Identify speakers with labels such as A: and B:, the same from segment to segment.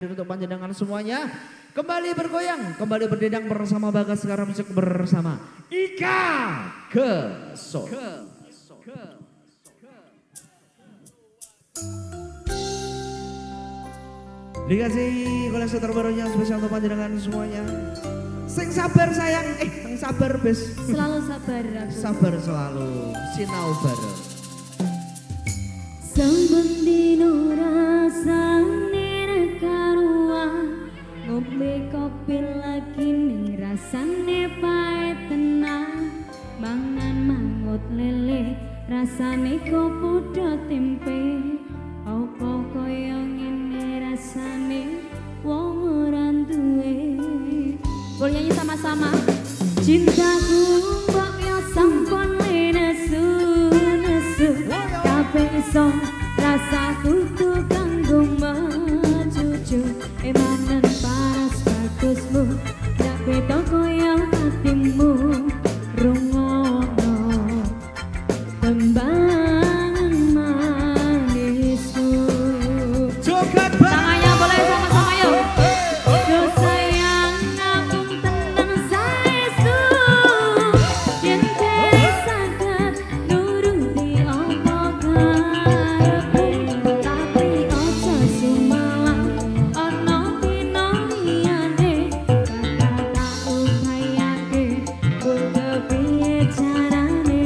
A: Untuk panjenengan semuanya kembali bergoyang, kembali berdendang bersama Bagas Sekar Musik bersama Ika Keso. Dikasih koleksi terbarunya spesial untuk panjenengan semuanya. Sing sabar sayang, sing sabar bes.
B: Selalu sabar aku.
A: Sabar selalu, sinau bareng.
B: Saben dino rasane karuan, ngombe kopi lagi ning rasane pahit tenang. Mangan mangut lele rasane kok padha tempe. Apa kaya ngene rasane wong ora duwe. Boleh nyanyi sama-sama. Cintaku mbok yo sampun nesu kabeh iso rasaku tuh kanggo majuju emanan paras bagusmu gak beda koyo hatimu rungono tembangan manisku.
A: Joget
B: tangannya boleh sama-sama yuk. Yo sayang namun tenang saestu yen saged nuruti apa karepmu tapi ojo sumalang ana dina liyane bakal tak upayake kok kepiye carane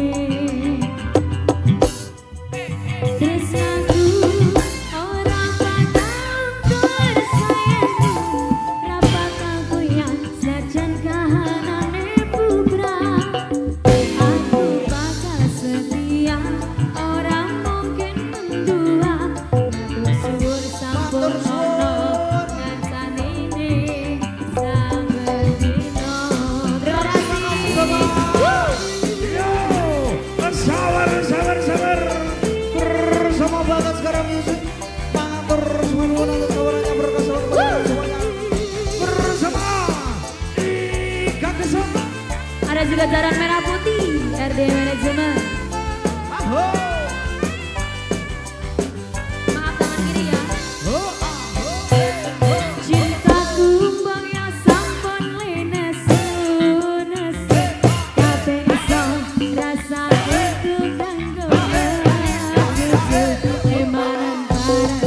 B: tresnaku ora bakal bersayangku ra bakal goyang senajan kahanane bubrah. Aku bakal setia ora mungkin mendua matur suwun sampun ono ngancani ning saben dina. Terima kasih.
A: Sabar bersama Bagas Sekar Musik. Mangan terus menuan untuk suaranya berkesan semuanya bersama Ika Keso.
B: Ada juga Jaran Merah Putih RD Manajemen. Maaf tangan kiri ya. Cintaku mbok yo sampun nesu kabeh iso rasaku tuh kanggo majuju emanan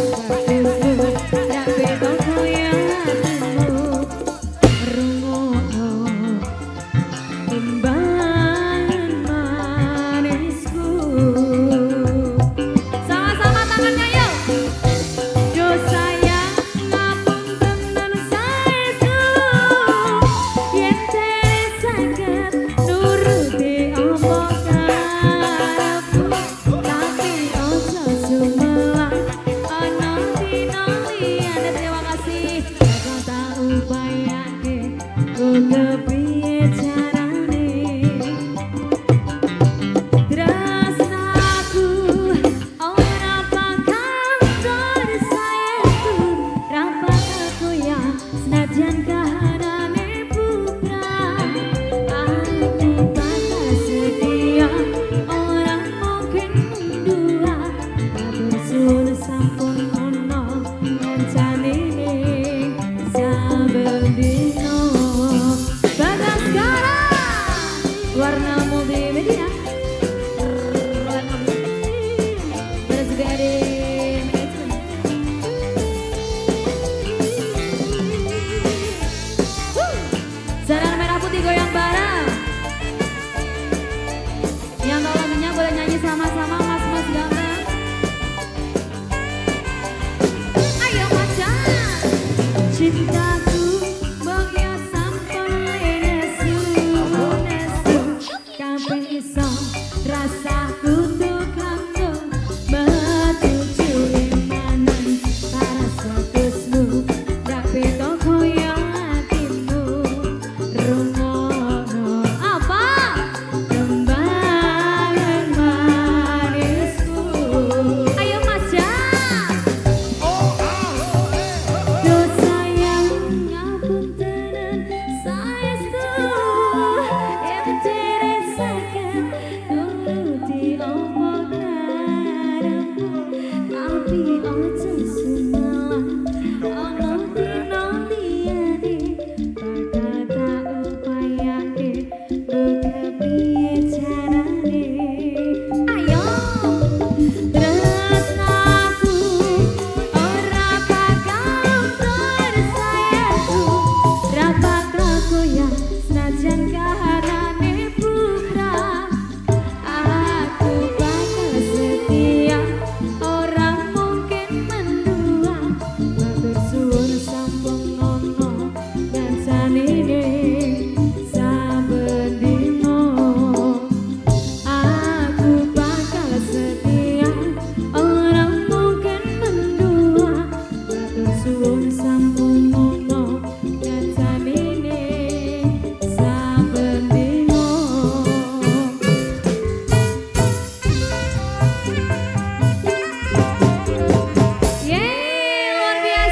B: paras bagusmu gak beda koyo hatimu rungono timbangan manisku. Sama-sama tangannya yuk. Yo sayang ngapun tenan saestu yen saged nuruti apa karepmu tapi ojo sumelang ana dina liyane. Terima kasih bakal tak upayake kok kepiye carane tresnaku ora bakal bersayangku ra bakal goyang senajan kahanane bubrah. Aku bakal setia ora mungkin mendua matur suwun sampun ono ngancani ning saben dina. Bagas Sekar warna multimedia ada juga ada manajemen. Jaran Merah Putih goyang bareng. Yang tahu lagunya boleh nyanyi sama-sama mas-mas ganteng. Ayo macan. Cintaku mbok yo sampun nesu kabeh iso rasaku tuh kanggo majuju emanan paras bagusmu gak beda koyo hatimu rungono apa tembangan manisku. Ayo Mas Jan. Yo sayang suwun